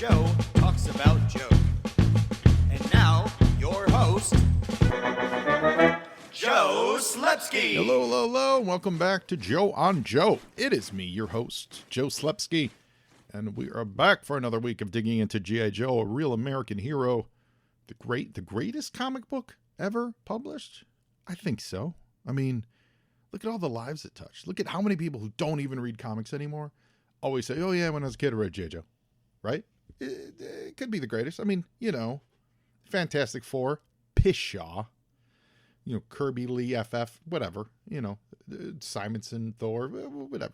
Joe talks about Joe. And now, your host, Joe Slepsky. Hello. Welcome back to Joe on Joe. It is me, your host, Joe Slepsky. And we are back for another week of digging into G.I. Joe, a real American hero. The greatest comic book ever published? I think so. I mean, look at all the lives it touched. Look at how many people who don't even read comics anymore always say, oh yeah, when I was a kid I read G.I. Joe. Right? It could be the greatest. I mean, Fantastic Four, Pishaw, Kirby, Lee, FF, whatever, Simonson, Thor, whatever.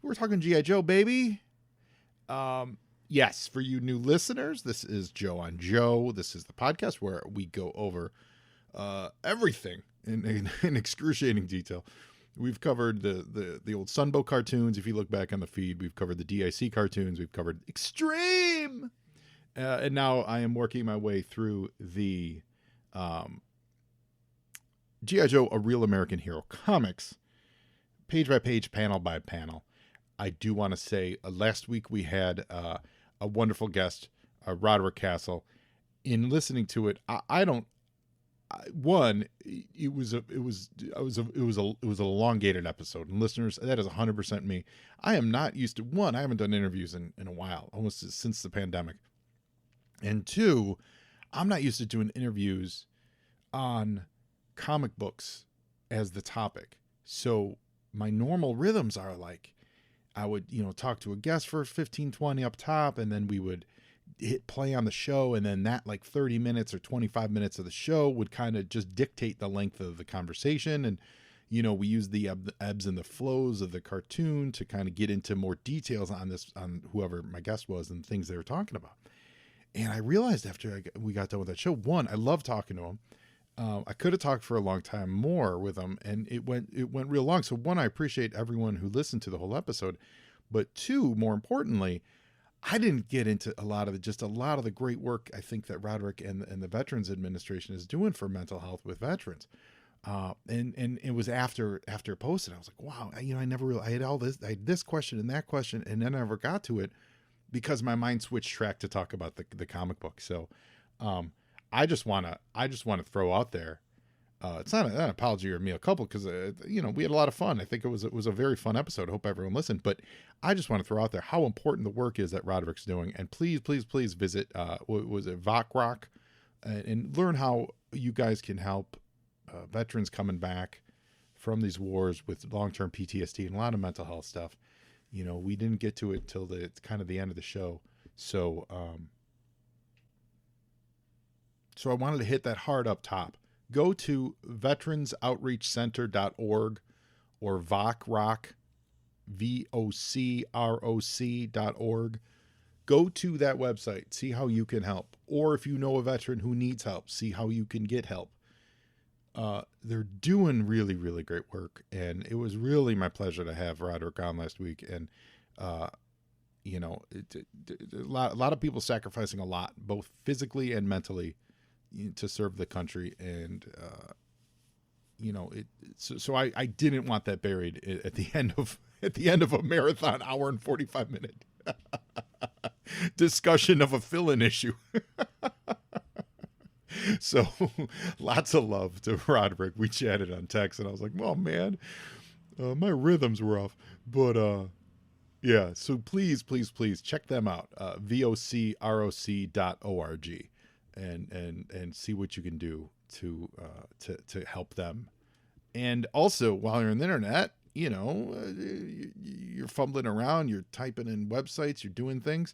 We're talking G.I. Joe, baby. Yes, for you new listeners, this is Joe on Joe. This is the podcast where we go over everything in excruciating detail. We've covered the old Sunbow cartoons. If you look back on the feed, we've covered the DIC cartoons. We've covered Extreme. And now I am working my way through the G.I. Joe, A Real American Hero comics, page by page, panel by panel. I do want to say last week we had a wonderful guest, Roderick Castle. In listening to it, it was an elongated episode, and listeners, that is 100% me. I am not used to, one, I haven't done interviews in a while, almost since the pandemic, and two, I'm not used to doing interviews on comic books as the topic. So my normal rhythms are like, I would, talk to a guest for 15, 20 up top, and then we would hit play on the show, and then that like 30 minutes or 25 minutes of the show would kind of just dictate the length of the conversation. And, we use the ebbs and the flows of the cartoon to kind of get into more details on whoever my guest was and things they were talking about. And I realized after we got done with that show, one, I love talking to him. I could have talked for a long time more with him, and it went real long. So one, I appreciate everyone who listened to the whole episode, but two, more importantly, I didn't get into a lot of the great work I think that Roderick and the Veterans Administration is doing for mental health with veterans. And it was after it posted, I was like, wow, I never really, I had this question and that question, and then I never got to it because my mind switched track to talk about the comic book. So, I just want to throw out there, it's not an apology or me a couple, because we had a lot of fun. I think it was a very fun episode. I hope everyone listened, but I just want to throw out there how important the work is that Roderick's doing. And please visit what was it, VOCROC, and learn how you guys can help veterans coming back from these wars with long-term PTSD and a lot of mental health stuff. We didn't get to it till the kind of the end of the show, so I wanted to hit that hard up top. Go to veteransoutreachcenter.org or VOCROC, VOCROC.org. Go to that website, see how you can help. Or if you know a veteran who needs help, see how you can get help. They're doing really, really great work. And it was really my pleasure to have Roderick on last week. And, a lot of people sacrificing a lot, both physically and mentally, to serve the country. And so I didn't want that buried at the end of a marathon hour and 45 minute discussion of a fill-in issue. So lots of love to Roderick. We chatted on text and I was like, oh man, my rhythms were off, but yeah, so please check them out, vocroc.org. and see what you can do to help them. And also, while you're on the internet, you're fumbling around, you're typing in websites, you're doing things,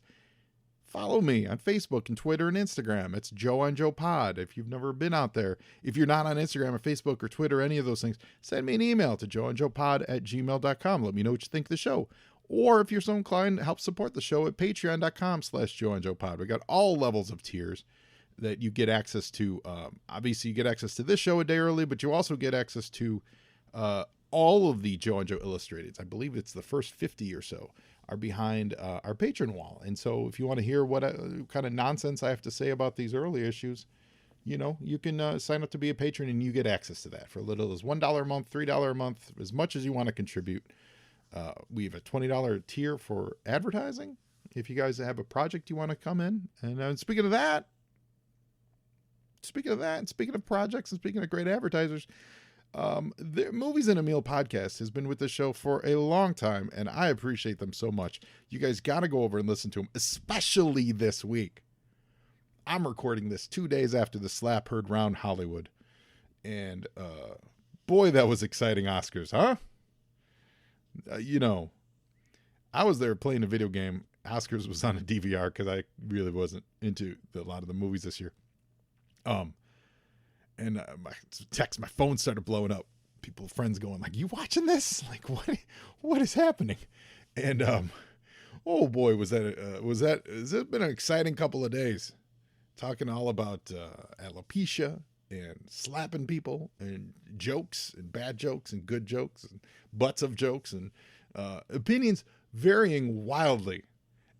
follow me on Facebook and Twitter and Instagram. It's Joe on Joe Pod. If you've never been out there, if you're not on Instagram or Facebook or Twitter, any of those things, send me an email to joeandjoepod@gmail.com. Let me know what you think of the show. Or if you're so inclined, help support the show at patreon.com/joeandjoepod. We got all levels of tiers that you get access to. Obviously, you get access to this show a day early, but you also get access to all of the Joe and Joe Illustrateds. I believe it's the first 50 or so are behind our patron wall. And so if you want to hear what kind of nonsense I have to say about these early issues, you can sign up to be a patron and you get access to that for as little as $1 a month, $3 a month, as much as you want to contribute. We have a $20 tier for advertising. if you guys have a project you want to come in. And speaking of that, and speaking of projects, and speaking of great advertisers, the Movies in a Meal podcast has been with the show for a long time, and I appreciate them so much. You guys got to go over and listen to them, especially this week. I'm recording this 2 days after the slap heard round Hollywood. And boy, that was exciting Oscars, huh? I was there playing a video game. Oscars was on a DVR because I really wasn't into a lot of the movies this year. And my phone started blowing up. Friends going like, "You watching this? Like, what is happening?" And oh boy, has it been an exciting couple of days, talking all about alopecia and slapping people and jokes and bad jokes and good jokes and butts of jokes and opinions varying wildly.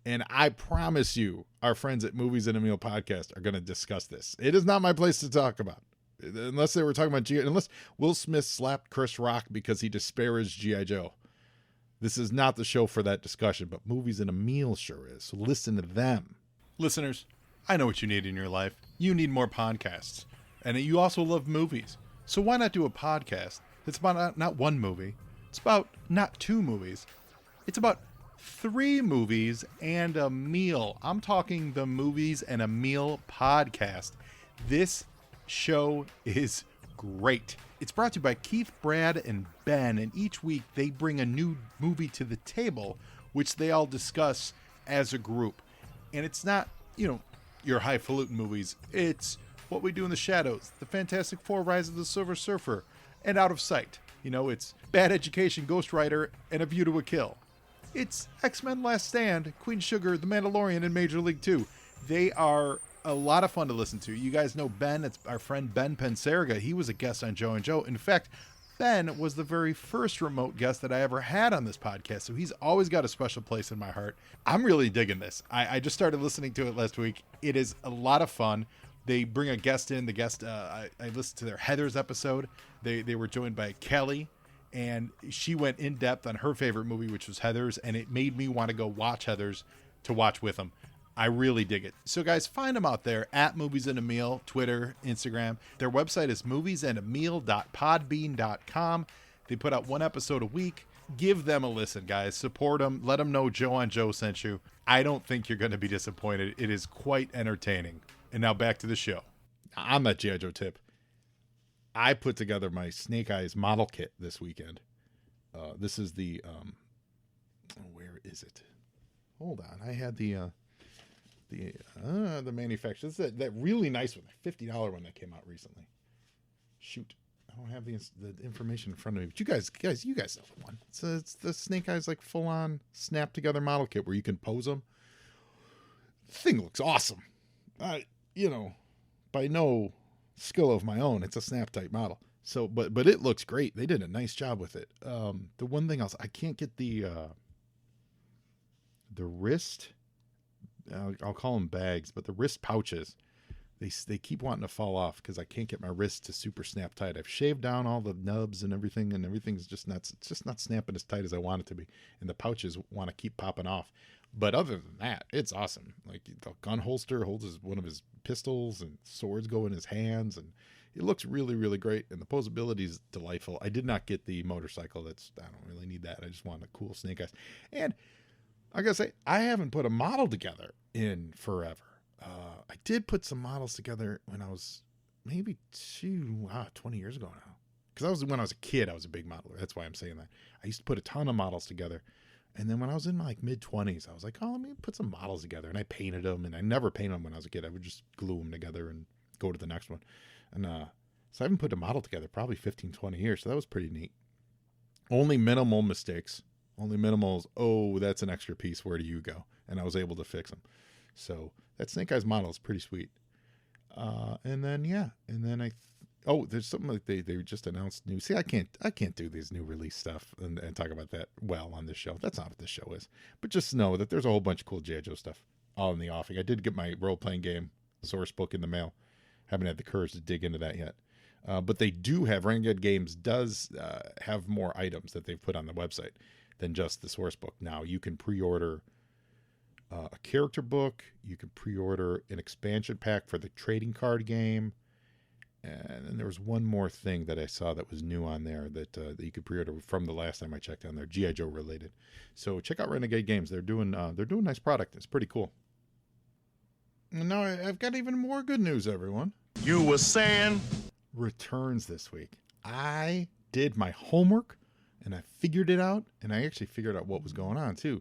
And I promise you, our friends at Movies in a Meal podcast are going to discuss this. It is not my place to talk about. Unless they were talking about unless Will Smith slapped Chris Rock because he disparaged G.I. Joe. This is not the show for that discussion, but Movies in a Meal sure is. So listen to them. Listeners, I know what you need in your life. You need more podcasts. And you also love movies. So why not do a podcast that's about not one movie. It's about not two movies. It's about 3 movies and a meal. I'm talking the Movies and a Meal podcast. This show is great. It's brought to you by Keith, Brad, and Ben, and each week they bring a new movie to the table, which they all discuss as a group. And it's not, your highfalutin movies. It's What We Do in the Shadows, The Fantastic Four, Rise of the Silver Surfer, and Out of Sight. It's Bad Education, Ghost Rider, and A View to a Kill. It's X-Men Last Stand, Queen Sugar, The Mandalorian, and Major League 2. They are a lot of fun to listen to. You guys know Ben. It's our friend Ben Pensarga. He was a guest on Joe and Joe. In fact, Ben was the very first remote guest that I ever had on this podcast, so he's always got a special place in my heart. I'm really digging this. I just started listening to it last week. It is a lot of fun. They bring a guest in. The guest, I listened to their Heathers episode. They were joined by Kelly, and she went in depth on her favorite movie, which was Heathers, and it made me want to go watch Heathers to watch with them. I really dig it. So guys, find them out there at Movies and a Meal, Twitter, Instagram. Their website is moviesandameal.podbean.com. They put out 1 episode a week. Give them a listen, guys. Support them. Let them know Joe on Joe sent you. I don't think you're going to be disappointed. It is quite entertaining. And now back to the show. On that G.I. Joe tip, I put together my Snake Eyes model kit this weekend. This is the, where is it? Hold on. I had the manufacturer. This is that really nice one, $50 one that came out recently. Shoot, I don't have the information in front of me. But you guys know the one. It's the Snake Eyes like full on snap together model kit where you can pose them. The thing looks awesome. By no skill of my own, it's a snap type model. So, but it looks great. They did a nice job with it. The one thing else, I can't get the wrist. I'll call them bags, but the wrist pouches, they keep wanting to fall off because I can't get my wrist to super snap tight. I've shaved down all the nubs and everything's just not snapping as tight as I want it to be, and the pouches want to keep popping off. But other than that, it's awesome. Like the gun holster holds one of his pistols, and swords go in his hands, and it looks really, really great. And the posability is delightful. I did not get the motorcycle. I don't really need that. I just want a cool Snake Eyes. And I gotta say, I haven't put a model together in forever. I did put some models together when I was maybe 20 years ago now. Because when I was a kid, I was a big modeler. That's why I'm saying that. I used to put a ton of models together. And then when I was in my mid-20s, I was like, oh, let me put some models together. And I painted them. And I never painted them when I was a kid. I would just glue them together and go to the next one. And so I haven't put a model together probably 15, 20 years. So that was pretty neat. Only minimal mistakes. Only minimals. Oh, that's an extra piece. Where do you go? And I was able to fix them. So that Snake Eyes model is pretty sweet. And then there's something like they just announced new. See, I can't do these new release stuff and talk about that on this show. That's not what this show is. But just know that there's a whole bunch of cool G.I. Joe stuff all in the offing. I did get my role-playing game source book in the mail. Haven't had the courage to dig into that yet. But they do have, Renegade Games does have more items that they've put on the website than just the source book. Now you can pre-order a character book. You can pre-order an expansion pack for the trading card game. And then there was one more thing that I saw that was new on there that you could pre-order from the last time I checked on there, G.I. Joe related. So check out Renegade Games. They're doing a nice product. It's pretty cool. And now I've got even more good news, everyone. You were saying? Returns this week. I did my homework and I figured it out, and I actually figured out what was going on too.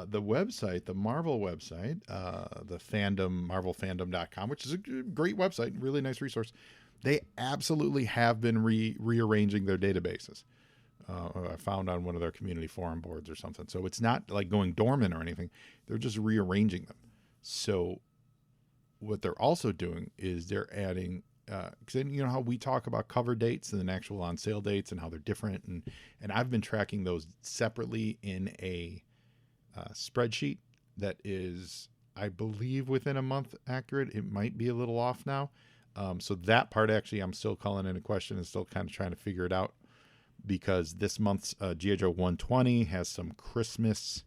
The website, the Marvel website, the fandom, marvelfandom.com, which is a great website, really nice resource. They absolutely have been rearranging their databases. I found on one of their community forum boards or something. So it's not like going dormant or anything. They're just rearranging them. So what they're also doing is they're adding, because you know how we talk about cover dates and then actual on sale dates and how they're different. And I've been tracking those separately in a spreadsheet that is, I believe, within a month accurate. It might be a little off now. So that part, actually, I'm still calling into question and still kind of trying to figure it out, because this month's G.I. Joe 120 has some Christmas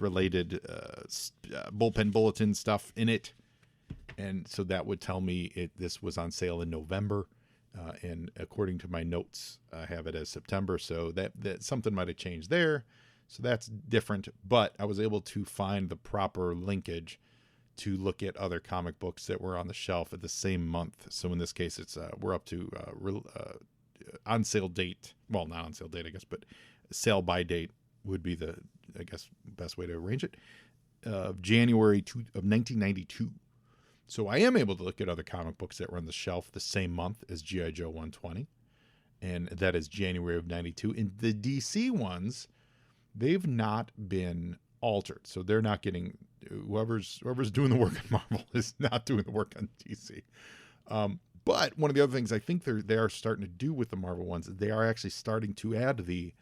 related bullpen bulletin stuff in it. And so that would tell me this was on sale in November. And according to my notes, I have it as September. So that something might have changed there. So that's different. But I was able to find the proper linkage to look at other comic books that were on the shelf at the same month. So in this case, it's we're up to on sale date. Well, not on sale date, I guess, but sale by date would be the, I guess, best way to arrange it. January of 1992. So I am able to look at other comic books that were on the shelf the same month as G.I. Joe 120. And that is January of 92. And the DC ones, they've not been altered. So they're not getting, whoever's doing the work on Marvel is not doing the work on DC. But one of the other things I think they are starting to do with the Marvel ones, they are actually starting to add the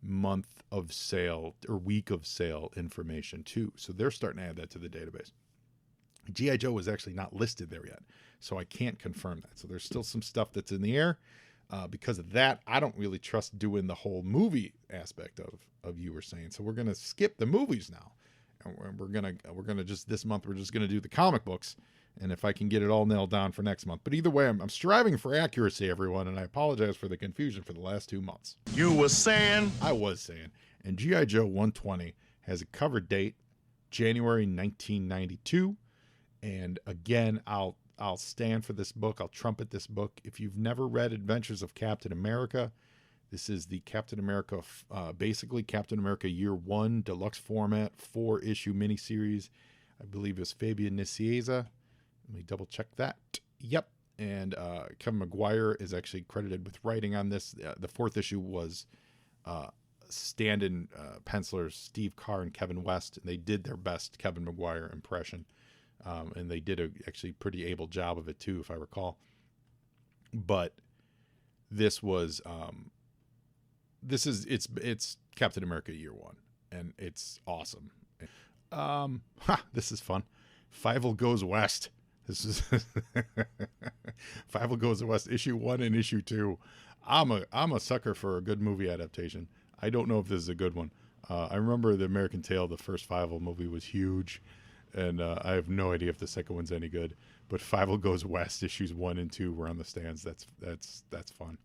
month of sale or week of sale information too. So they're starting to add that to the database. G.I. Joe was actually not listed there yet, so I can't confirm that. So there's still some stuff that's in the air. Because of that, I don't really trust doing the whole movie aspect of You Were Saying. So we're gonna skip the movies now, and we're gonna just this month we're just gonna do the comic books, and if I can get it all nailed down for next month. But either way, I'm striving for accuracy, everyone, and I apologize for the confusion for the last 2 months. You were saying? I was saying. And G.I. Joe 120 has a cover date January 1992. And again, I'll stand for this book. I'll trumpet this book. If you've never read Adventures of Captain America, this is the Captain America, basically Captain America Year 1 deluxe format, 4-issue miniseries. I believe it was Fabian Nicieza. Let me double check that. Yep. And Kevin McGuire is actually credited with writing on this. The 4th issue was stand-in pencilers Steve Carr and Kevin West. And they did their best Kevin McGuire impression. And they did a actually pretty able job of it too, if I recall. But this was, it's Captain America Year 1, and it's awesome. This is fun. Fievel Goes West. This is Fievel Goes West, issue 1 and issue 2. I'm a sucker for a good movie adaptation. I don't know if this is a good one. I remember the American Tail, the first Fievel movie, was huge. And I have no idea if the second one's any good. But Fievel Goes West, issues 1 and 2 were on the stands. That's fun.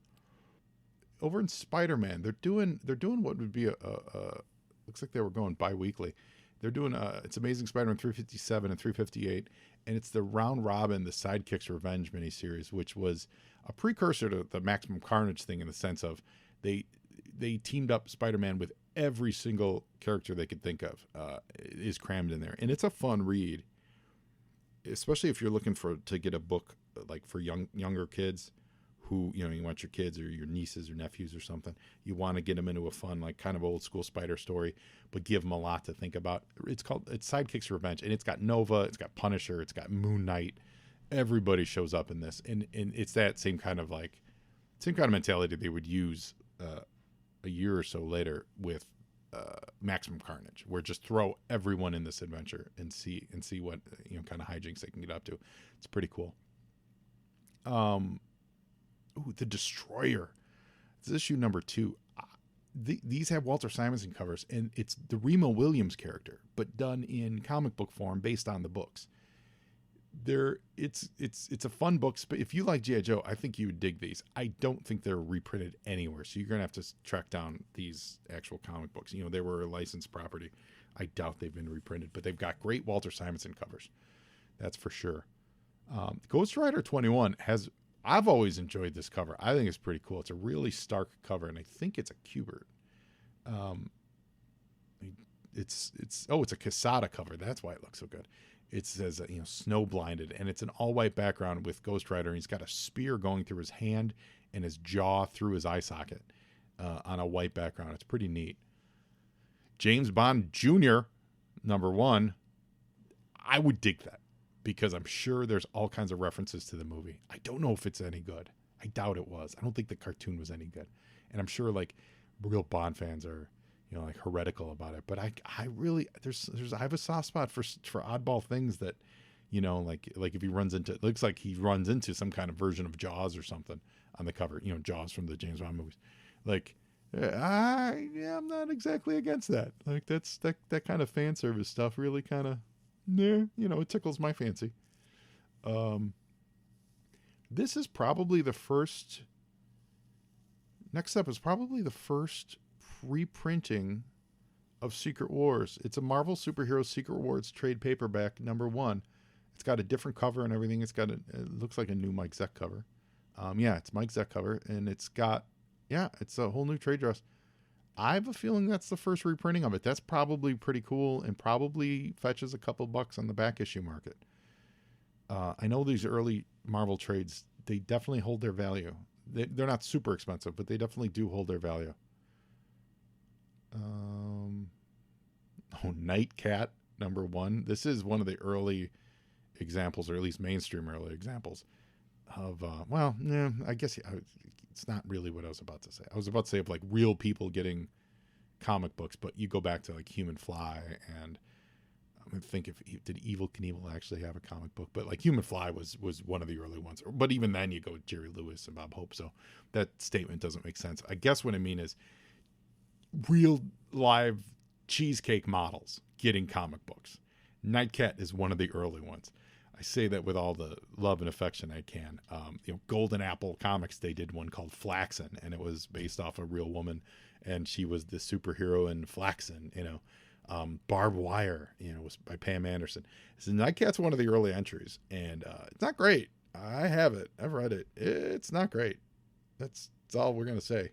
Over in SpiderMan, they're doing what would be a looks like they were going bi-weekly. They're doing it's Amazing Spider-Man 357 and 358, and it's the Round Robin, the Sidekicks Revenge miniseries, which was a precursor to the Maximum Carnage thing in the sense of they teamed up Spider-Man with every single character they could think of is crammed in there. And it's a fun read, especially if you're looking to get a book like for younger kids who, you want your kids or your nieces or nephews or something. You want to get them into a fun, like kind of old school Spider story, but give them a lot to think about. It's Sidekicks Revenge, and it's got Nova, it's got Punisher, it's got Moon Knight. Everybody shows up in this. And it's that same kind of mentality they would use a year or so later with Maximum Carnage, where just throw everyone in this adventure and see what kind of hijinks they can get up to. It's pretty cool. The Destroyer. It's issue number 2. these have Walter Simonson covers, and it's the Remo Williams character, but done in comic book form based on the books. It's a fun book. If you like G.I. Joe, I think you would dig these. I don't think they're reprinted anywhere, so you're gonna have to track down these actual comic books. You know, they were a licensed property. I doubt they've been reprinted, but they've got great Walter Simonson covers. That's for sure. Ghost Rider 21 has. I've always enjoyed this cover. I think it's pretty cool. It's a really stark cover, and I think it's a Kubert. It's a Quesada cover. That's why it looks so good. It says, snow blinded, and it's an all white background with Ghost Rider, and he's got a spear going through his hand and his jaw through his eye socket on a white background. It's pretty neat. James Bond Jr. #1. I would dig that because I'm sure there's all kinds of references to the movie. I don't know if it's any good. I doubt it was. I don't think the cartoon was any good. And I'm sure like real Bond fans are, like heretical about it. But I really, I have a soft spot for oddball things that, like if he runs into, it looks like he runs into some kind of version of Jaws or something on the cover, Jaws from the James Bond movies. Like, I'm not exactly against that. Like that kind of fan service stuff really kind of, it tickles my fancy. This is probably the first. Next up is probably the first reprinting of Secret Wars. It's a Marvel Superhero Secret Wars trade paperback #1. It's got a different cover and everything. It looks like a new Mike Zeck cover. It's Mike Zeck cover, and it's a whole new trade dress. I have a feeling that's the first reprinting of it. That's probably pretty cool and probably fetches a couple bucks on the back issue market. I know these early Marvel trades, they definitely hold their value. They're not super expensive, but they definitely do hold their value. Nightcat #1. This is one of the early examples, or at least mainstream early examples of, I guess it's not really what I was about to say. I was about to say of like real people getting comic books, but you go back to like Human Fly, and I'm gonna think did Evel Knievel actually have a comic book? But like Human Fly was one of the early ones. But even then, you go with Jerry Lewis and Bob Hope. So that statement doesn't make sense. I guess what I mean is real live cheesecake models getting comic books. Nightcat is one of the early ones. I say that with all the love and affection I can. Golden Apple Comics, they did one called Flaxen, and it was based off a real woman, and she was the superhero in Flaxen. Barbed Wire, was by Pam Anderson. So Nightcat's one of the early entries, and it's not great. I have it. I've read it. It's not great. That's all we're gonna say.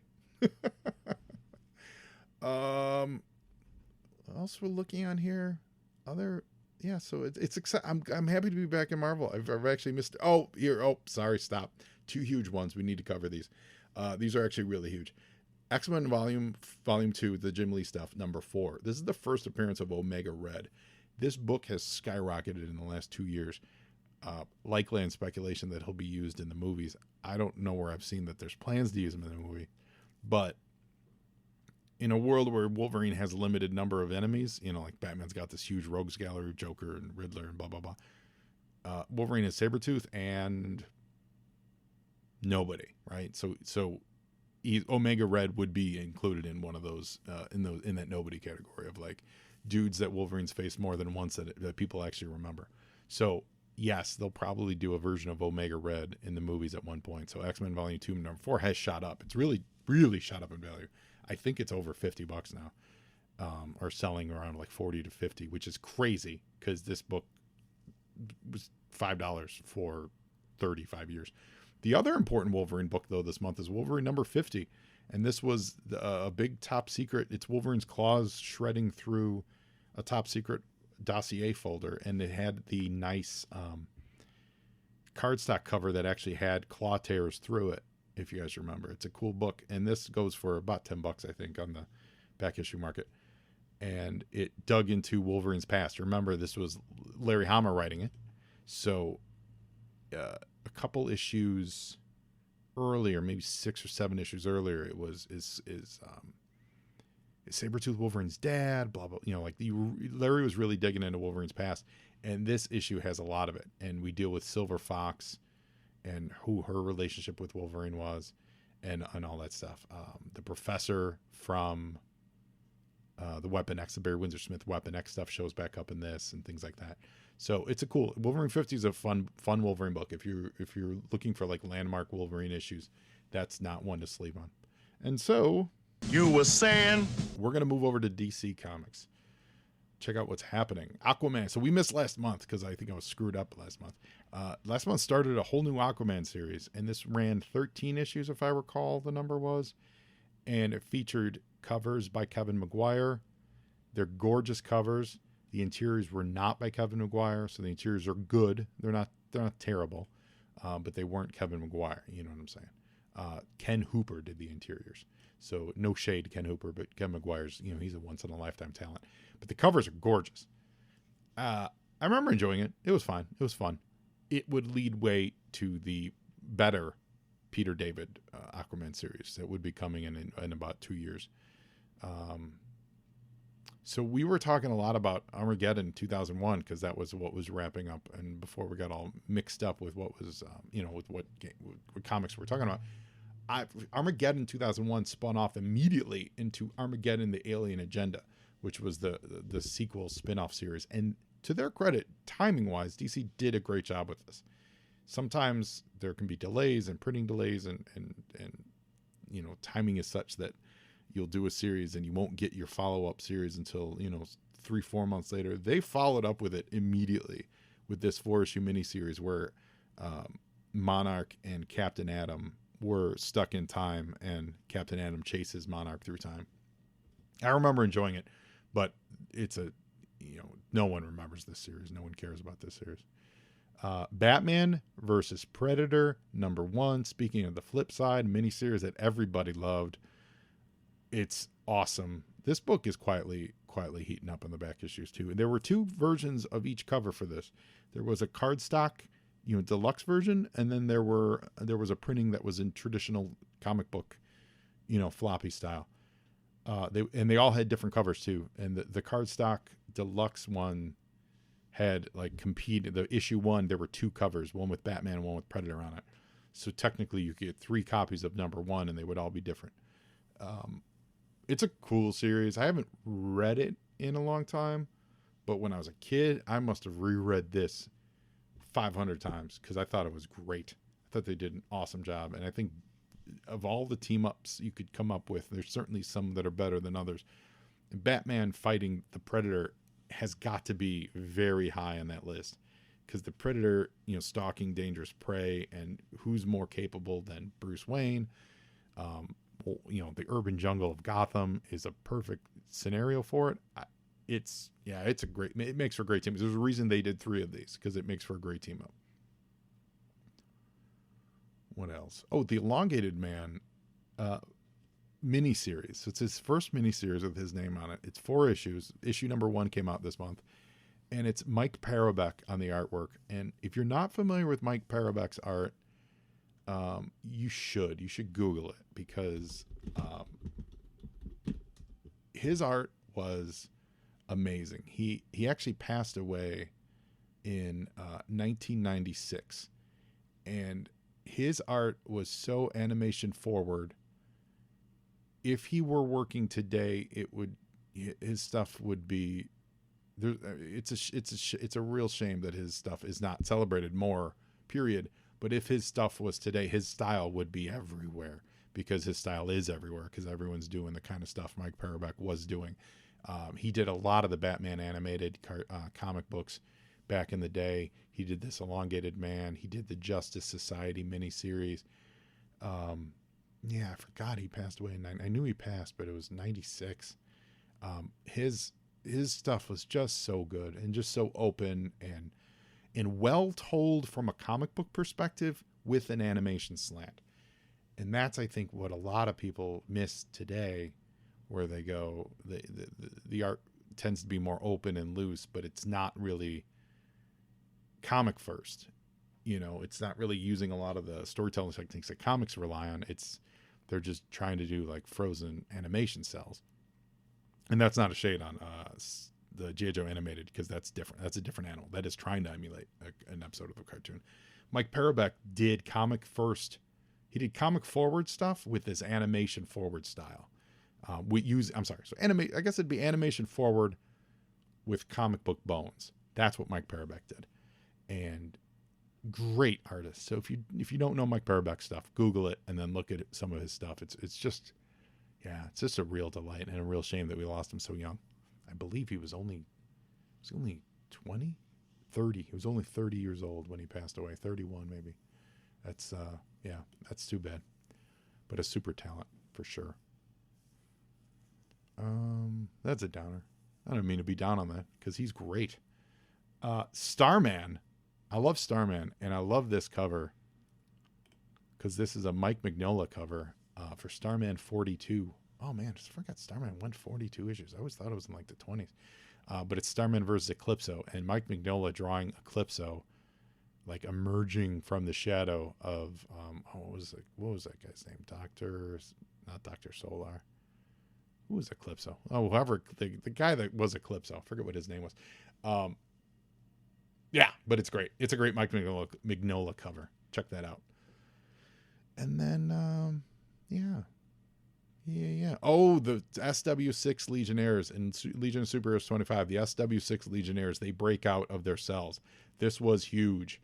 What else we're looking on here? So it's exciting. I'm happy to be back in Marvel. I've actually missed. Sorry, stop. 2 huge ones. We need to cover these. These are actually really huge. X-Men Volume 2, the Jim Lee stuff, #4. This is the first appearance of Omega Red. This book has skyrocketed in the last 2 years. Likely in speculation that he'll be used in the movies. I don't know where I've seen that there's plans to use him in the movie, but in a world where Wolverine has a limited number of enemies, like Batman's got this huge rogues gallery, Joker and Riddler and blah, blah, blah. Wolverine is Sabretooth and nobody, right? So Omega Red would be included in one of those, in that nobody category of like dudes that Wolverine's faced more than once that people actually remember. So yes, they'll probably do a version of Omega Red in the movies at one point. So X-Men Volume 2, #4 has shot up. It's really, really shot up in value. I think it's over $50 now, or selling around like 40 to 50, which is crazy because this book was $5 for 35 years. The other important Wolverine book though this month is Wolverine #50, and this was a big top secret. It's Wolverine's claws shredding through a top secret dossier folder, and it had the nice cardstock cover that actually had claw tears through it. If you guys remember, it's a cool book, and this goes for about $10, I think, on the back issue market. And it dug into Wolverine's past. Remember, this was Larry Hama writing it, so a couple issues earlier, maybe 6 or 7 issues earlier, it was is Sabretooth Wolverine's dad? Blah blah. Larry was really digging into Wolverine's past, and this issue has a lot of it. And we deal with Silver Fox and who her relationship with Wolverine was, and all that stuff. The professor from the Weapon X, the Barry Windsor Smith Weapon X stuff shows back up in this and things like that. So it's a cool Wolverine 50 is a fun Wolverine book. If you're looking for like landmark Wolverine issues, that's not one to sleep on. And so You were saying? we're going to move over to DC Comics. Check out what's happening. Aquaman. So we missed last month because I think I was screwed up last month. Last month started a whole new Aquaman series, and this ran 13 issues, if I recall the number was. And it featured covers by Kevin Maguire. They're gorgeous covers. The interiors were not by Kevin Maguire, so the interiors are good. They're not terrible, but they weren't Kevin Maguire. You know what I'm saying? Ken Hooper did the interiors. So no shade to Ken Hooper, but Ken Maguire's, he's a once-in-a-lifetime talent. But the covers are gorgeous. I remember enjoying it. It was fine. It was fun. It would lead way to the better Peter David Aquaman series that would be coming in about 2 years. So we were talking a lot about Armageddon 2001 because that was what was wrapping up, and before we got all mixed up with what was, with what comics we're talking about. Armageddon 2001 spun off immediately into Armageddon: The Alien Agenda, which was the sequel spin-off series. And to their credit, timing-wise, DC did a great job with this. Sometimes there can be delays and printing delays, and timing is such that you'll do a series and you won't get your follow-up series until 3-4 months later. They followed up with it immediately with this 4-issue miniseries where Monarch and Captain Atom were stuck in time, and Captain Atom chases Monarch through time. I remember enjoying it, but it's no one remembers this series. No one cares about this series. Batman versus Predator #1. Speaking of the flip side, miniseries that everybody loved. It's awesome. This book is quietly heating up in the back issues too. And there were 2 versions of each cover for this. There was a cardstock, deluxe version, and then there was a printing that was in traditional comic book, floppy style. They all had different covers too. And the cardstock deluxe one had the issue 1. There were 2 covers, one with Batman and one with Predator on it. So technically you could get 3 copies of #1 and they would all be different. It's a cool series. I haven't read it in a long time, but when I was a kid, I must have reread this 500 times because I thought it was great. I thought they did an awesome job. And I think of all the team ups you could come up with, there's certainly some that are better than others. And Batman fighting the Predator has got to be very high on that list because the Predator, stalking dangerous prey, and who's more capable than Bruce Wayne? The urban jungle of Gotham is a perfect scenario for it. It makes for a great team. There's a reason they did 3 of these, because it makes for a great team up. What else? Oh, the Elongated Man miniseries. So it's his first miniseries with his name on it. It's 4 issues. Issue #1 came out this month, and it's Mike Parobeck on the artwork. And if you're not familiar with Mike Parobeck's art, you should Google it, because his art was amazing. He actually passed away in 1996, and his art was so animation forward. If he were working today, his stuff would be there. It's a real shame that his stuff is not celebrated more, period. But if his stuff was today, his style would be everywhere, because his style is everywhere, because everyone's doing the kind of stuff Mike Parobeck was doing. He did a lot of the Batman animated comic books back in the day. He did this Elongated Man. He did the Justice Society miniseries. I forgot he passed away I knew he passed, but it was 96. His stuff was just so good and just so open and well told from a comic book perspective with an animation slant. And that's, I think, what a lot of people miss today, where they go, the art tends to be more open and loose, but it's not really comic first. It's not really using a lot of the storytelling techniques that comics rely on. They're just trying to do frozen animation cells. And that's not a shade on the G.I. Joe animated, because that's different. That's a different animal. That is trying to emulate an episode of a cartoon. Mike Parobeck did comic first He did comic forward stuff with this animation forward style. So I guess it'd be animation forward with comic book bones. That's what Mike Parobeck did. And great artist. So if you don't know Mike Parobeck stuff, Google it and then look at some of his stuff. It's just a real delight and a real shame that we lost him so young. I believe he was only 20, 30. He was only 30 years old when he passed away. 31 maybe. That's that's too bad. But a super talent for sure. That's a downer. I don't mean to be down on that because he's great. Starman. I love Starman, and I love this cover because this is a Mike Mignola cover for Starman 42. Oh man, I just forgot Starman went 42 issues. I always thought it was in like the 20s. But it's Starman versus Eclipso, and Mike Mignola drawing Eclipso, like emerging from the shadow of what was that guy's name? Not Dr. Solar. Who was Eclipso? Oh, whoever the guy that was Eclipso. I forget what his name was. Yeah, but it's great. It's a great Mike Mignola cover. Check that out. And then yeah. Oh, the SW6 Legionnaires in Legion of Superheroes 25. The SW6 Legionnaires, they break out of their cells. This was huge.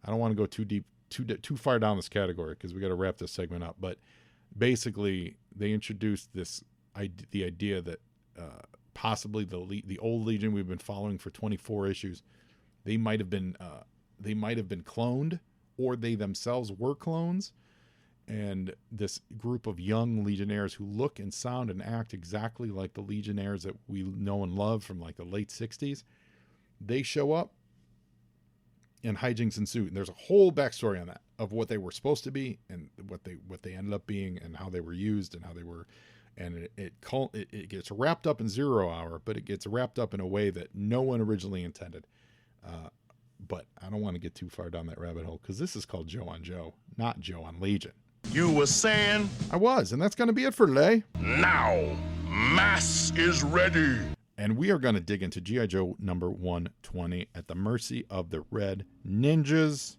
I don't want to go too deep, too far down this category because we got to wrap this segment up. But basically, they introduced the idea that possibly the old Legion we've been following for 24 issues, they might have been cloned, or they themselves were clones. And this group of young Legionnaires who look and sound and act exactly like the Legionnaires that we know and love from like the late 60s, they show up and hijinks ensue. And there's a whole backstory on that of what they were supposed to be and what they ended up being and how they were used and how they were. And it gets wrapped up in 0 Hour, but it gets wrapped up in a way that no one originally intended. But I don't want to get too far down that rabbit hole because this is called Joe on Joe, not Joe on Legion. You were saying? I was, and that's going to be it for today. Now, mass is ready. And we are going to dig into G.I. Joe number 120 at the mercy of the Red Ninjas.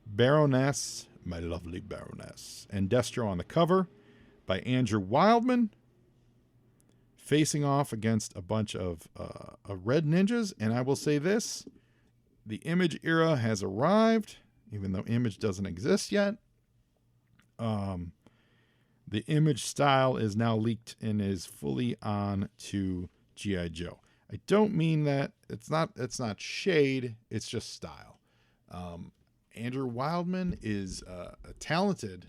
Baroness, my lovely Baroness, and Destro on the cover by Andrew Wildman, facing off against a bunch of Red Ninjas. And I will say this, the Image era has arrived, even though Image doesn't exist yet. The Image style is now leaked and is fully on to G.I. Joe. I don't mean that it's not shade, it's just style. Andrew Wildman is a talented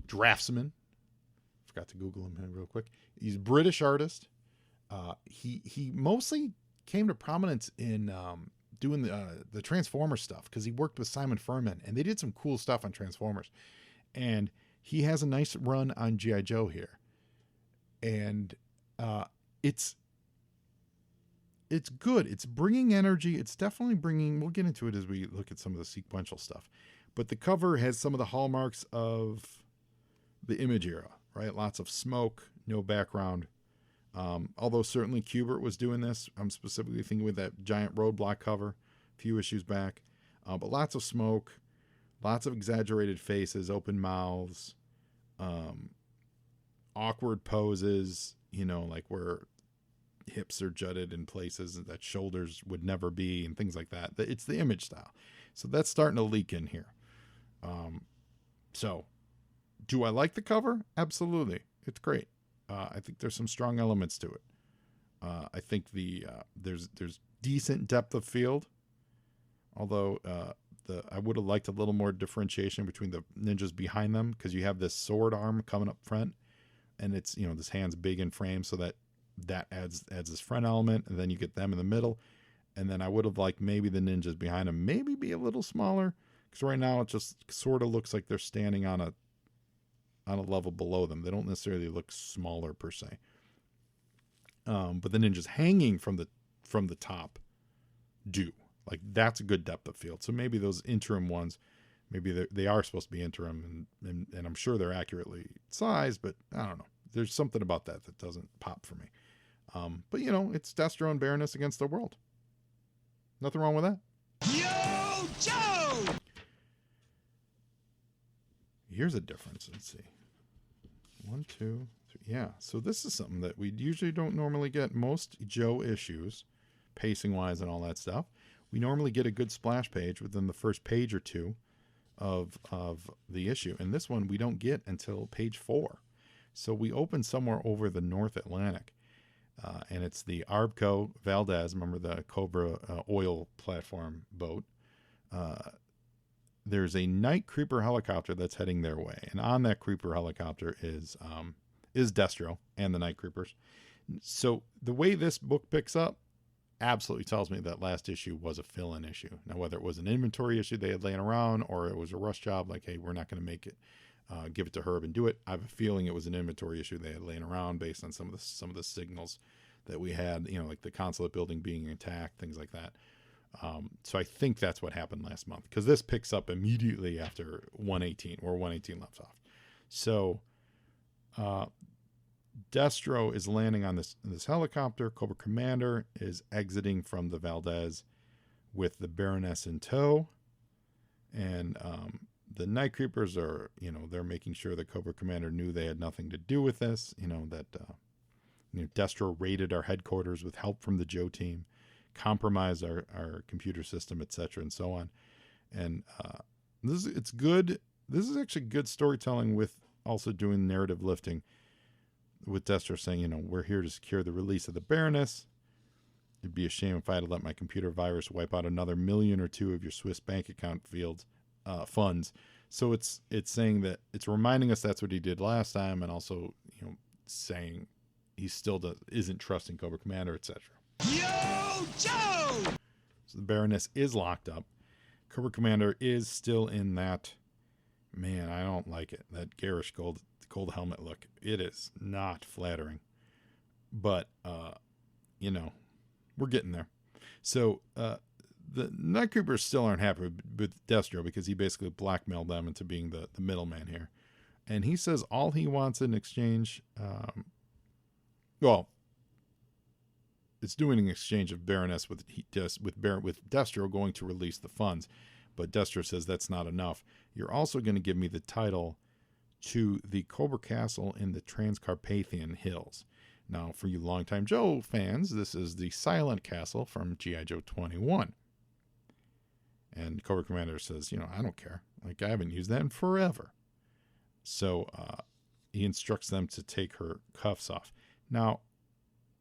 draftsman. Forgot to Google him real quick. He's a British artist. He mostly came to prominence in doing the Transformers stuff because he worked with Simon Furman and they did some cool stuff on Transformers. And he has a nice run on G.I. Joe here. And it's good. It's bringing energy. It's definitely bringing, we'll get into it as we look at some of the sequential stuff. But the cover has some of the hallmarks of the Image era, right? Lots of smoke, no background. Although certainly Kubert was doing this. I'm specifically thinking with that giant Roadblock cover a few issues back. But lots of smoke, lots of exaggerated faces, open mouths, awkward poses, like where hips are jutted in places that shoulders would never be and things like that. It's the Image style. So that's starting to leak in here. So do I like the cover? Absolutely. It's great. I think there's some strong elements to it. I think there's decent depth of field, although I would have liked a little more differentiation between the ninjas behind them because you have this sword arm coming up front, and it's this hand's big in frame, so that adds this front element, and then you get them in the middle, and then I would have liked maybe the ninjas behind them maybe be a little smaller because right now it just sort of looks like they're standing on a level below them. They don't necessarily look smaller per se. But the ninjas hanging from the top do. Like that's a good depth of field. So maybe those interim ones, maybe they are supposed to be interim and I'm sure they're accurately sized, but I don't know. There's something about that doesn't pop for me. But it's Destro and Baroness against the world. Nothing wrong with that. Yo, Joe! here's a difference. Let's see. 1, 2, 3. Yeah. So this is something that we usually don't normally get most Joe issues, pacing wise and all that stuff. We normally get a good splash page within the first page or two of the issue. And this one we don't get until page 4. So we open somewhere over the North Atlantic. And it's the Arbco Valdez, remember the Cobra oil platform boat. There's a night creeper helicopter that's heading their way. And on that creeper helicopter is Destro and the night creepers. So the way this book picks up absolutely tells me that last issue was a fill-in issue. Now, whether it was an inventory issue they had laying around or it was a rush job, like, hey, we're not going to make it, give it to Herb and do it. I have a feeling it was an inventory issue they had laying around based on some of the signals that we had, like the consulate building being attacked, things like that. So I think that's what happened last month, because this picks up immediately after 118, where 118 left off. So Destro is landing on this helicopter. Cobra Commander is exiting from the Valdez with the Baroness in tow. And the Night Creepers are, they're making sure that Cobra Commander knew they had nothing to do with this, that Destro raided our headquarters with help from the Joe team, compromised our computer system, etc., and so on. And it's good. This is actually good storytelling with also doing narrative lifting, with Destro saying, we're here to secure the release of the Baroness. It'd be a shame if I had to let my computer virus wipe out another million or two of your Swiss bank account funds. So it's saying that it's reminding us that's what he did last time, and also saying he still isn't trusting Cobra Commander, etc. Yo, Joe! So the Baroness is locked up. Cobra Commander is still in that, man, I don't like it, that garish gold helmet look. It is not flattering. But, we're getting there. So the Night Creepers still aren't happy with Destro, because he basically blackmailed them into being the middleman here. And he says all he wants in exchange, it's doing an exchange of Baroness with Destro going to release the funds. But Destro says that's not enough. You're also going to give me the title to the Cobra Castle in the Transcarpathian Hills. Now, for you longtime Joe fans, this is the Silent Castle from G.I. Joe 21. And Cobra Commander says, I don't care. Like, I haven't used that in forever. So he instructs them to take her cuffs off. Now,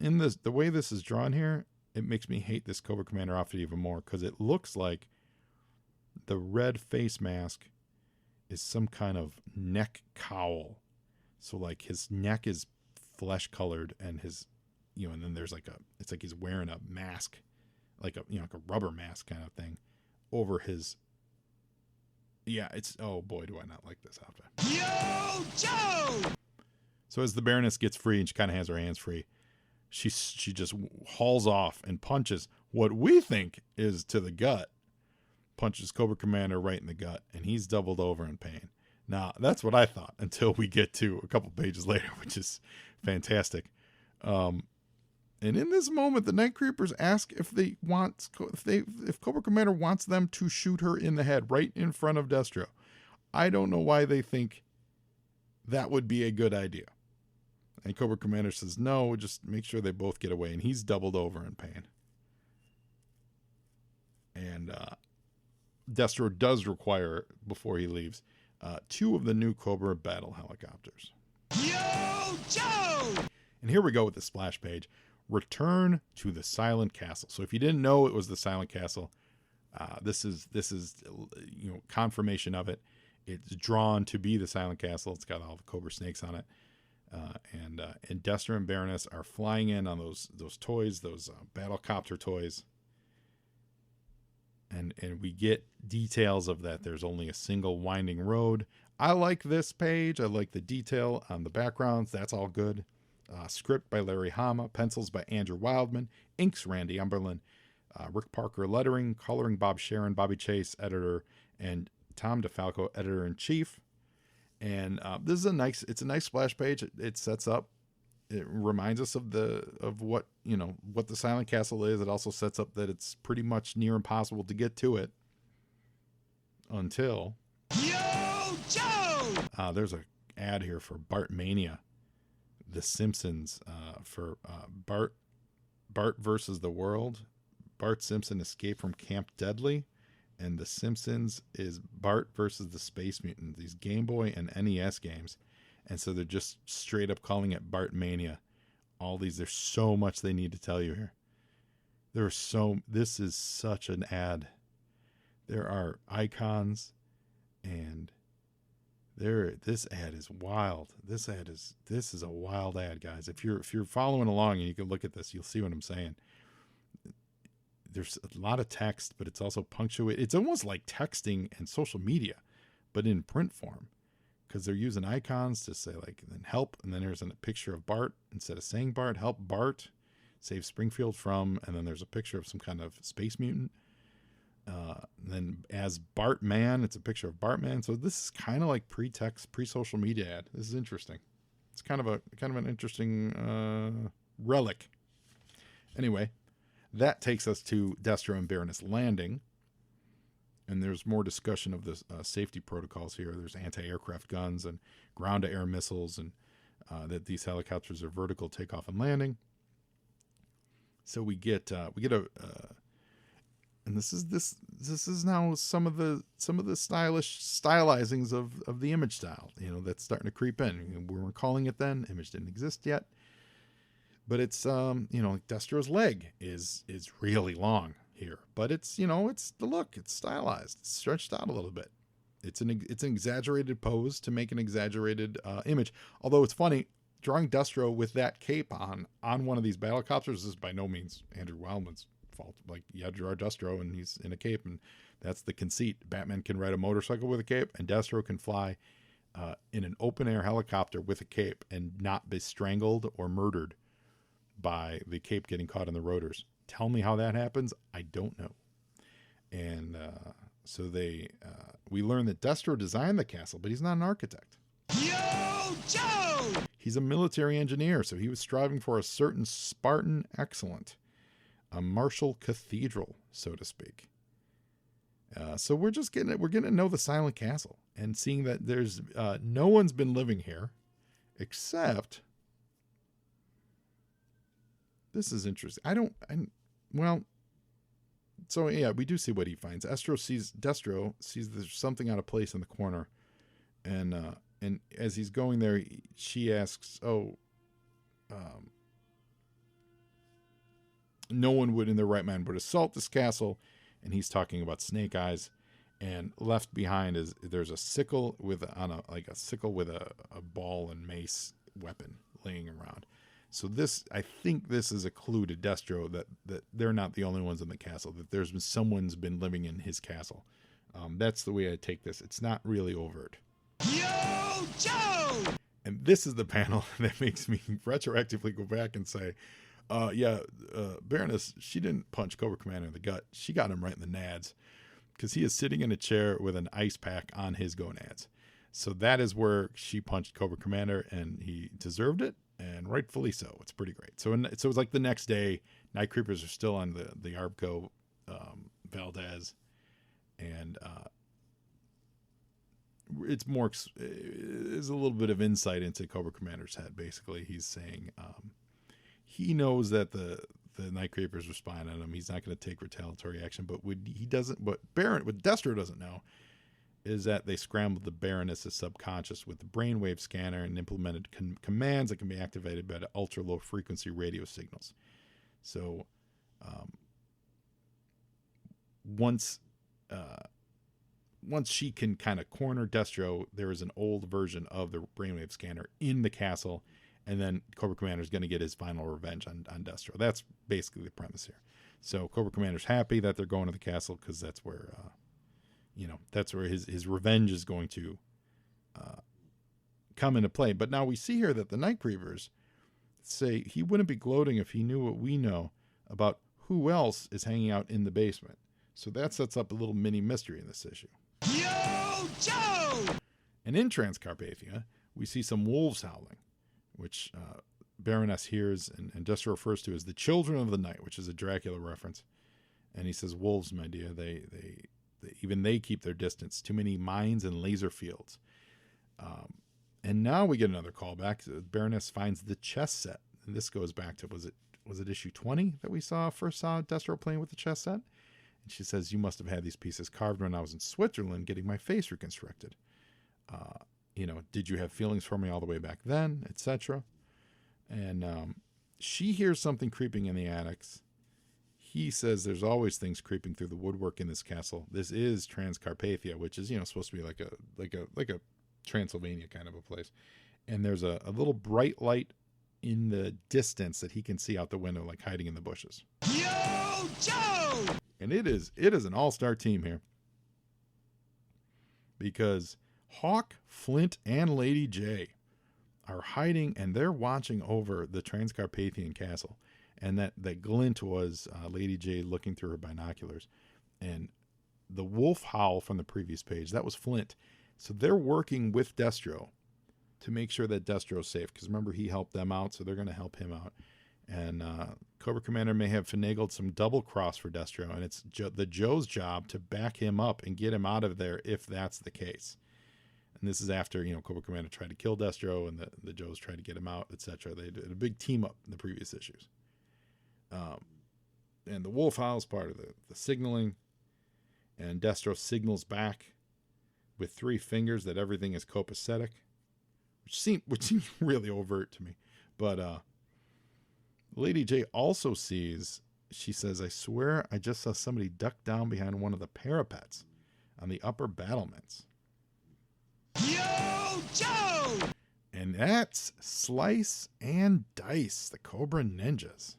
in the way this is drawn here, it makes me hate this Cobra Commander outfit even more, because it looks like the red face mask is some kind of neck cowl. So like his neck is flesh colored, and his, and then there's it's like he's wearing a mask, like a rubber mask kind of thing over his. Yeah, oh boy, do I not like this outfit. Yo, Joe! So as the Baroness gets free, and she kind of has her hands free, she just hauls off and punches what we think is to the gut. Punches Cobra Commander right in the gut, and he's doubled over in pain. Now, that's what I thought until we get to a couple pages later, which is fantastic. And in this moment, the Night Creepers ask if Cobra Commander wants them to shoot her in the head right in front of Destro. I don't know why they think that would be a good idea. And Cobra Commander says, no, just make sure they both get away. And he's doubled over in pain. And Destro does require, before he leaves, 2 of the new Cobra battle helicopters. Yo, Joe! And here we go with the splash page. Return to the Silent Castle. So if you didn't know it was the Silent Castle, this is confirmation of it. It's drawn to be the Silent Castle. It's got all the Cobra snakes on it. And Destro and Baroness are flying in on those toys, those battlecopter toys. And we get details of that. There's only a single winding road. I like this page. I like the detail on the backgrounds. That's all good. Script by Larry Hama. Pencils by Andrew Wildman. Inks Randy Umberland. Rick Parker lettering. Coloring Bob Sharon. Bobby Chase, editor. And Tom DeFalco, editor-in-chief. And this is a nice splash page. It sets up. It reminds us of what the Silent Castle is. It also sets up that it's pretty much near impossible to get to it until Yo, Joe! There's a ad here for Bart Mania, The Simpsons, for Bart versus the World. Bart Simpson escaped from Camp Deadly, and The Simpsons is Bart versus the Space Mutant. These Game Boy and NES games, and so they're just straight up calling it Bart Mania. There's so much they need to tell you here. This is such an ad. There are icons, and this ad is wild. This is a wild ad, guys. If you're following along and you can look at this, you'll see what I'm saying. There's a lot of text, but it's also punctuated. It's almost like texting and social media, but in print form, because they're using icons to say like, then help, and then there's a picture of Bart. Instead of saying Bart, help Bart save Springfield from, and then there's a picture of some kind of space mutant. Then as Bartman, it's a picture of Bartman. So this is kind of like pre-text, pre-social media ad. This is interesting. It's kind of an interesting relic. Anyway, that takes us to Destro and Baroness landing. And there's more discussion of the safety protocols here. There's anti-aircraft guns and ground-to-air missiles, and that these helicopters are vertical takeoff and landing. So we get and this is now some of the stylizings of the image style, that's starting to creep in. We weren't calling it then. Image didn't exist yet. But it's Destro's leg is really long here, but it's it's the look. It's stylized. It's stretched out a little bit. It's an exaggerated pose to make an exaggerated image. Although it's funny, drawing Destro with that cape on one of these battlecopters is by no means Andrew Wildman's fault. Like, you had to draw Destro and he's in a cape, and that's the conceit. Batman can ride a motorcycle with a cape, and Destro can fly in an open air helicopter with a cape and not be strangled or murdered by the cape getting caught in the rotors. Tell me how that happens. I don't know. And so we learn that Destro designed the castle, but he's not an architect. Yo, Joe! He's a military engineer, so he was striving for a certain Spartan excellence, a martial cathedral, so to speak. So we're getting to know the Silent Castle and seeing that there's no one's been living here except. This is interesting. So yeah, we do see what he finds. Destro sees there's something out of place in the corner, and as he's going there, she asks, no one would in their right mind would assault this castle, and he's talking about Snake Eyes, and left behind there's a sickle with a ball and mace weapon laying around. So I think this is a clue to Destro that they're not the only ones in the castle, that someone's been living in his castle. That's the way I take this. It's not really overt. Yo, Joe! And this is the panel that makes me retroactively go back and say, Baroness, she didn't punch Cobra Commander in the gut. She got him right in the nads, because he is sitting in a chair with an ice pack on his gonads. So that is where she punched Cobra Commander, and he deserved it. And rightfully so. It's pretty great. So it was like the next day, Night Creepers are still on the Arbco Valdez, and it's a little bit of insight into Cobra Commander's head. Basically, he's saying he knows that the Night Creepers are spying on him. He's not going to take retaliatory action, but what Destro doesn't know is that they scrambled the Baroness's subconscious with the brainwave scanner and implemented commands that can be activated by the ultra-low frequency radio signals. So once she can kind of corner Destro, there is an old version of the brainwave scanner in the castle, and then Cobra Commander is going to get his final revenge on Destro. That's basically the premise here. So Cobra Commander's happy that they're going to the castle, because that's where that's where his revenge is going to come into play. But now we see here that the Night Creepers say he wouldn't be gloating if he knew what we know about who else is hanging out in the basement. So that sets up a little mini mystery in this issue. Yo, Joe! And in Transcarpathia, we see some wolves howling, which Baroness hears and Destro refers to as the Children of the Night, which is a Dracula reference. And he says, wolves, my dear, they even they keep their distance. Too many mines and laser fields. And now we get another callback. The Baroness finds the chess set. And this goes back to, was it issue 20 that we first saw Destro playing with the chess set? And she says, you must have had these pieces carved when I was in Switzerland getting my face reconstructed. Did you have feelings for me all the way back then, etc.? And she hears something creeping in the attics. He says there's always things creeping through the woodwork in this castle. This is Transcarpathia, which is, supposed to be like a Transylvania kind of a place. And there's a little bright light in the distance that he can see out the window, like hiding in the bushes. Yo, Joe! And it is an all-star team here. Because Hawk, Flint, and Lady J are hiding, and they're watching over the Transcarpathian castle. And that glint was Lady J looking through her binoculars. And the wolf howl from the previous page, that was Flint. So they're working with Destro to make sure that Destro's safe. Because remember, he helped them out, so they're going to help him out. And Cobra Commander may have finagled some double cross for Destro. And it's Joe's job to back him up and get him out of there if that's the case. And this is after, Cobra Commander tried to kill Destro and the Joes tried to get him out, etc. They did a big team up in the previous issues. And the wolf howl is part of the signaling. And Destro signals back with 3 fingers that everything is copacetic, which seems really overt to me. But Lady J also sees, she says, I swear I just saw somebody duck down behind one of the parapets on the upper battlements. Yo, Joe! And that's Slice and Dice, the Cobra Ninjas.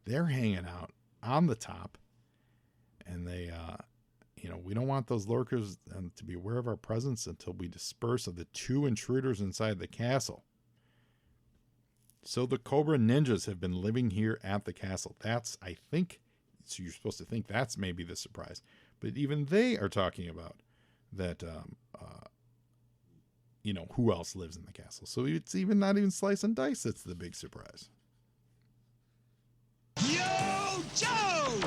They're hanging out on the top, and they, we don't want those lurkers to be aware of our presence until we disperse of the 2 intruders inside the castle. So the Cobra Ninjas have been living here at the castle. That's, I think, so you're supposed to think that's maybe the surprise. But even they are talking about that, who else lives in the castle. So it's not even Slice and Dice that's the big surprise. Yo, Joe!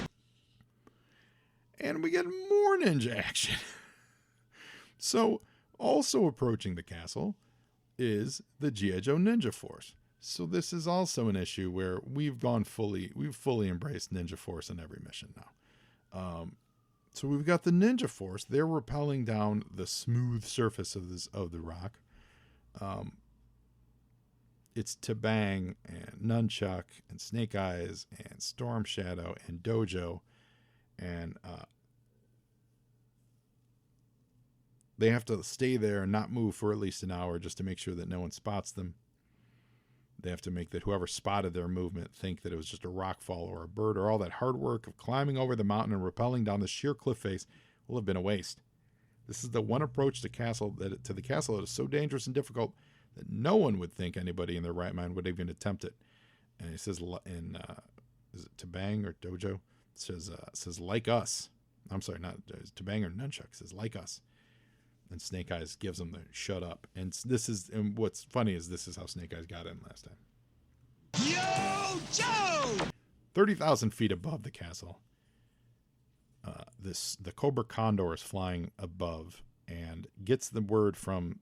And we get more ninja action. So, also approaching the castle is the G.I. Joe Ninja Force. So this is also an issue where we've fully embraced Ninja Force in every mission now. So we've got the Ninja Force. They're rappelling down the smooth surface of the rock. It's Tabang and Nunchuck and Snake Eyes and Storm Shadow and Dojo. And they have to stay there and not move for at least an hour just to make sure that no one spots them. They have to make that whoever spotted their movement think that it was just a rock fall or a bird, or all that hard work of climbing over the mountain and rappelling down the sheer cliff face will have been a waste. This is the one approach to the castle that is so dangerous and difficult that no one would think anybody in their right mind would even attempt it. And he says, is it Tabang or Dojo? It says like us. I'm sorry, not Tabang or Nunchuck. It says like us. And Snake Eyes gives him the shut up. And what's funny is this is how Snake Eyes got in last time. Yo, Joe! 30,000 feet above the castle, the Cobra Condor is flying above and gets the word from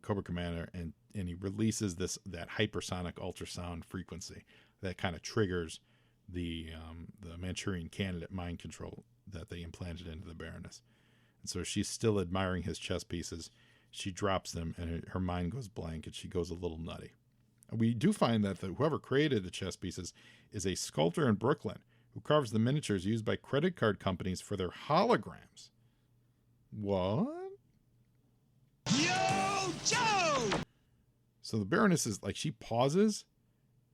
Cobra Commander, and he releases that hypersonic ultrasound frequency that kind of triggers the Manchurian Candidate mind control that they implanted into the Baroness. And so she's still admiring his chess pieces. She drops them, and her mind goes blank, and she goes a little nutty. And we do find that whoever created the chess pieces is a sculptor in Brooklyn who carves the miniatures used by credit card companies for their holograms. What? Yo, Joe! So the Baroness is like, she pauses,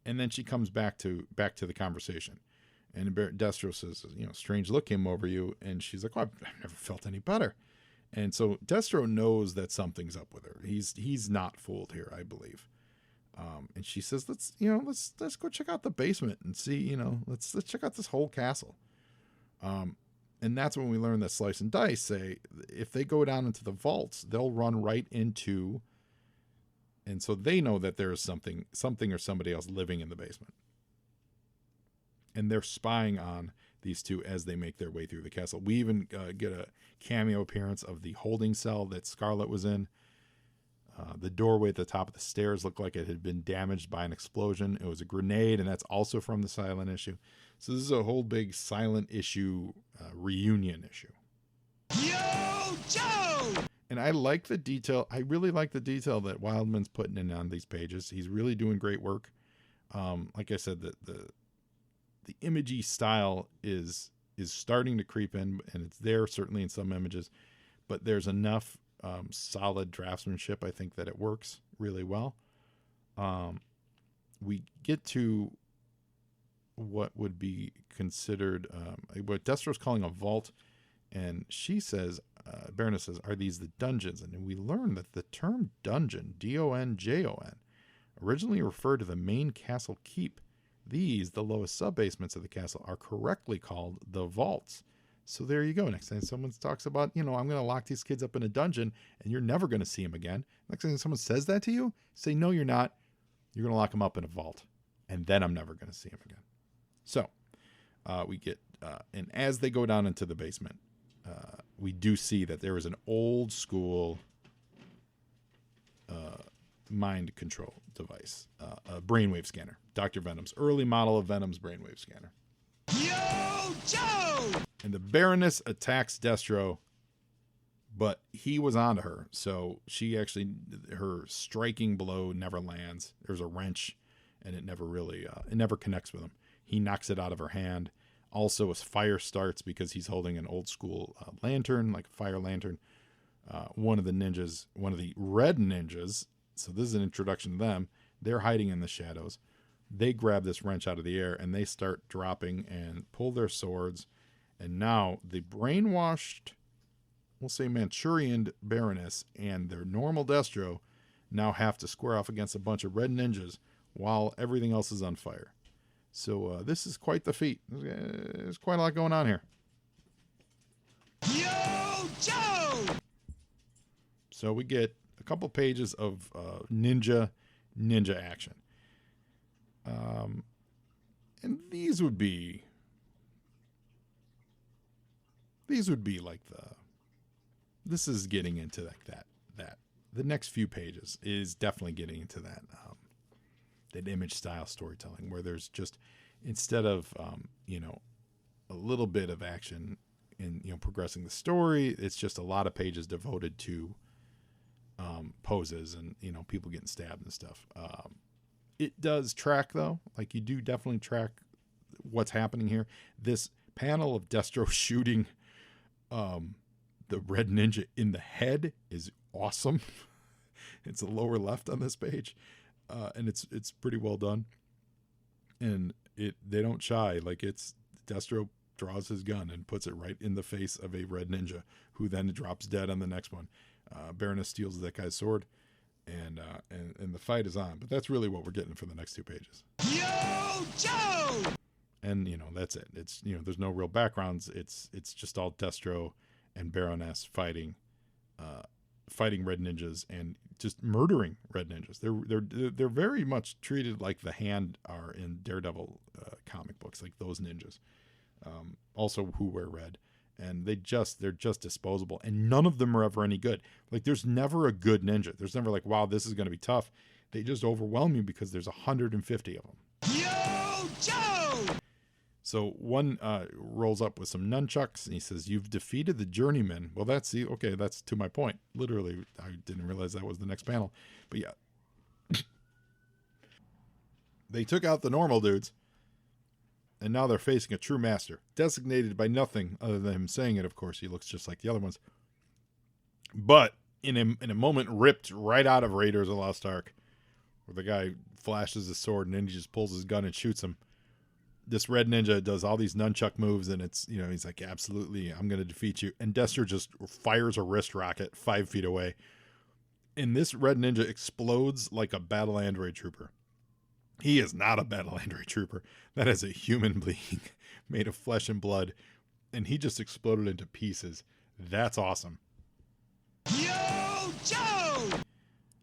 and then she comes back to the conversation. And Destro says, strange look came over you. And she's like, well, I've never felt any better. And so Destro knows that something's up with her. He's not fooled here, I believe. And she says, let's go check out the basement and see, let's check out this whole castle. And that's when we learn that Slice and Dice say if they go down into the vaults, they'll run right into, and so they know that there is something or somebody else living in the basement. And they're spying on these two as they make their way through the castle. We even get a cameo appearance of the holding cell that Scarlet was in. The doorway at the top of the stairs looked like it had been damaged by an explosion. It was a grenade, and that's also from the silent issue. So this is a whole big silent issue reunion issue. Yo, Joe! And I like the detail. I really like the detail that Wildman's putting in on these pages. He's really doing great work. Like I said, the imagey style is starting to creep in, and it's there certainly in some images, but there's enough solid draftsmanship, I think, that it works really well. We get to what would be considered what Destro's calling a vault, and she says, Baroness says, are these the dungeons? And we learn that the term dungeon, D-O-N-J-O-N, originally referred to the main castle keep. These, the lowest sub-basements of the castle, are correctly called the vaults. So there you go. Next time someone talks about, I'm going to lock these kids up in a dungeon and you're never going to see them again. Next time someone says that to you, say, no, you're not. You're going to lock them up in a vault. And then I'm never going to see them again. So we get, and as they go down into the basement, we do see that there is an old school mind control device, a brainwave scanner. Dr. Venom's early model of Venom's brainwave scanner. Yo, Joe! And the Baroness attacks Destro, but he was onto her. So she actually, her striking blow never lands. There's a wrench, and it never really, it never connects with him. He knocks it out of her hand. Also, a fire starts because he's holding an old school lantern, like a fire lantern. One of the red ninjas, so this is an introduction to them. They're hiding in the shadows. They grab this wrench out of the air and they start dropping and pull their swords. And now the brainwashed, we'll say Manchurian Baroness and their normal Destro now have to square off against a bunch of red ninjas while everything else is on fire. So this is quite the feat. There's quite a lot going on here. Yo, Joe! So we get a couple pages of ninja action. And these would be like this is getting into like that. The next few pages is definitely getting into that image style storytelling where there's just, instead of, a little bit of action in, progressing the story, it's just a lot of pages devoted to poses and, people getting stabbed and stuff. It does track though. Like you do definitely track what's happening here. This panel of Destro shooting the red ninja in the head is awesome. It's the lower left on this page. And it's pretty well done. And they don't shy. Like Destro draws his gun and puts it right in the face of a red ninja who then drops dead on the next one. Baroness steals that guy's sword. And the fight is on, but that's really what we're getting for the next 2 pages. Yo, Joe! And that's it. It's there's no real backgrounds. It's just all Destro and Baroness fighting red ninjas and just murdering red ninjas. They're very much treated like the Hand are in Daredevil comic books, like those ninjas. Also who wear red. And they're just disposable, and none of them are ever any good. Like there's never a good ninja. There's never like, wow, this is going to be tough. They just overwhelm you because there's 150 of them. Yo, Joe! So one rolls up with some nunchucks and he says, "You've defeated the journeyman." Well, that's to my point. Literally, I didn't realize that was the next panel. But yeah, they took out the normal dudes. And now they're facing a true master, designated by nothing other than him saying it. Of course, he looks just like the other ones. But in a moment ripped right out of Raiders of the Lost Ark, where the guy flashes his sword and then he just pulls his gun and shoots him. This red ninja does all these nunchuck moves, and it's, he's like, absolutely, I'm going to defeat you. And Destro just fires a wrist rocket 5 feet away. And this red ninja explodes like a battle android trooper. He is not a battle android trooper. That is a human being made of flesh and blood. And he just exploded into pieces. That's awesome. Yo, Joe!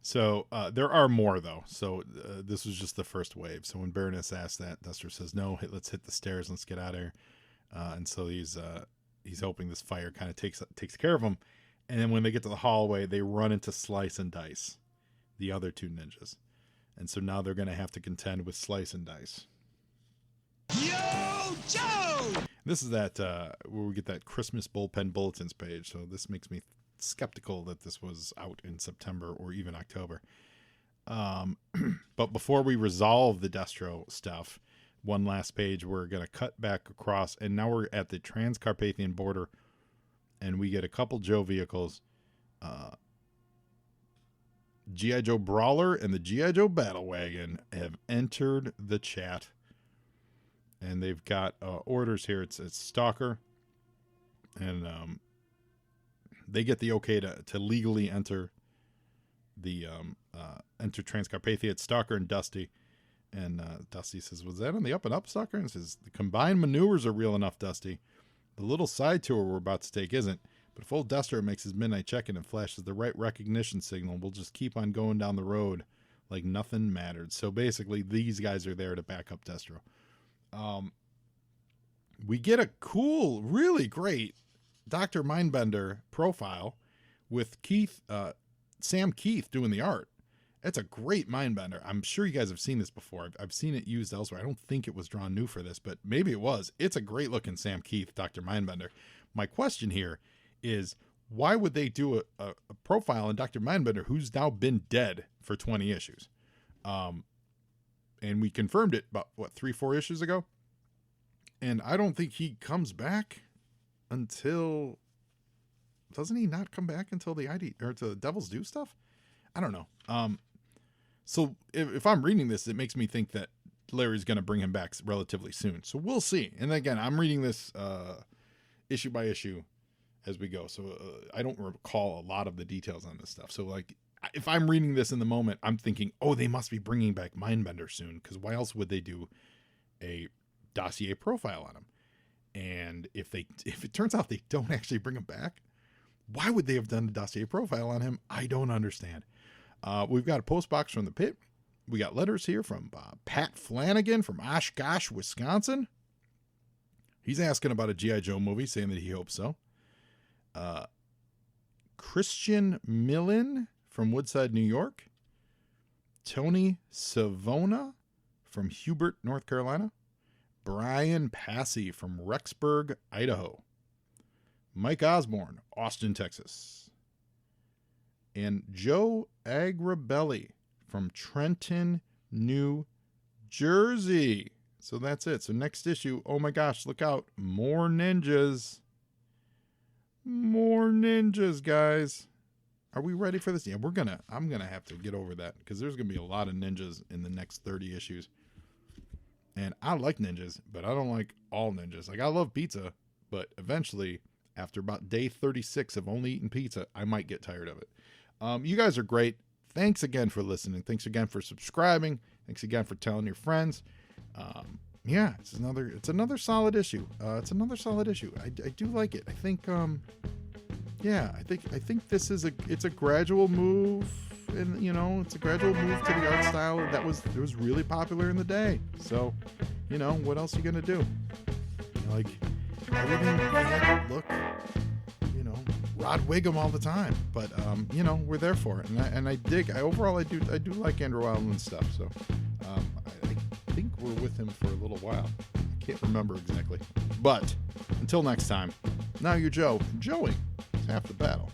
So there are more, though. So this was just the first wave. So when Baroness asked that, Destro says, no, let's hit the stairs. Let's get out of here. And so he's hoping this fire kind of takes care of him. And then when they get to the hallway, they run into Slice and Dice. the other two ninjas. And so now they're going to have to contend with Slice and Dice. Yo, Joe! This is that where we get that Christmas bullpen bulletins page. So this makes me skeptical that this was out in September or even October. But before we resolve the Destro stuff, one last page, we're going to cut back across, and now we're at the Trans-Carpathian border, and we get a couple Joe vehicles. G.I. Joe Brawler and the G.I. Joe Battle Wagon have entered the chat. And they've got orders here. It's Stalker. And they get the okay to legally enter the enter Transcarpathia. It's Stalker and Dusty. And Dusty says, was that on the up and up, Stalker? And says, the combined maneuvers are real enough, Dusty. The little side tour we're about to take isn't. But if old Destro makes his midnight check-in and flashes the right recognition signal, we'll just keep on going down the road like nothing mattered. So basically, these guys are there to back up Destro. We get a cool, really great Dr. Mindbender profile with Sam Keith doing the art. It's a great Mindbender. I'm sure you guys have seen this before. I've seen it used elsewhere. I don't think it was drawn new for this, but maybe it was. It's a great looking Sam Keith, Dr. Mindbender. My question here is, why would they do a profile on Dr. Mindbender who's now been dead for 20 issues? And we confirmed it about, 3-4 issues ago? And I don't think he comes back until... Doesn't he not come back until the Devils Do stuff? I don't know. So if I'm reading this, it makes me think that Larry's going to bring him back relatively soon. So we'll see. And again, I'm reading this issue by issue as we go. So I don't recall a lot of the details on this stuff. So like, if I'm reading this in the moment, I'm thinking, oh, they must be bringing back Mindbender soon. Because why else would they do a dossier profile on him? And if it turns out they don't actually bring him back, why would they have done a dossier profile on him? I don't understand. We've got a post box from the pit. We got letters here from Pat Flanagan from Oshkosh, Wisconsin. He's asking about a G.I. Joe movie, saying that he hopes so. Christian Millen from Woodside, New York. Tony Savona from Hubert, North Carolina. Brian Passy from Rexburg, Idaho. Mike Osborne, Austin, Texas. And Joe Agrabelli from Trenton, New Jersey. So that's it. So next issue, oh my gosh, look out. More ninjas. More ninjas, guys. Are we ready for this? Yeah, I'm going to have to get over that because there's going to be a lot of ninjas in the next 30 issues. And I like ninjas, but I don't like all ninjas. Like, I love pizza, but eventually, after about day 36 of only eating pizza, I might get tired of it. You guys are great. Thanks again for listening. Thanks again for subscribing. Thanks again for telling your friends. Yeah, it's another solid issue. It's another solid issue. I do like it. I think I think this is a gradual move, and it's a gradual move to the art style that was really popular in the day. So, what else are you gonna do? Like, everything can't look, Rod Wiggum all the time, but we're there for it, and I dig. I do like Andrew Wildman's stuff. So I think we're with him for a little while. I can't remember exactly, but until next time, now you're Joe. Joey is half the battle.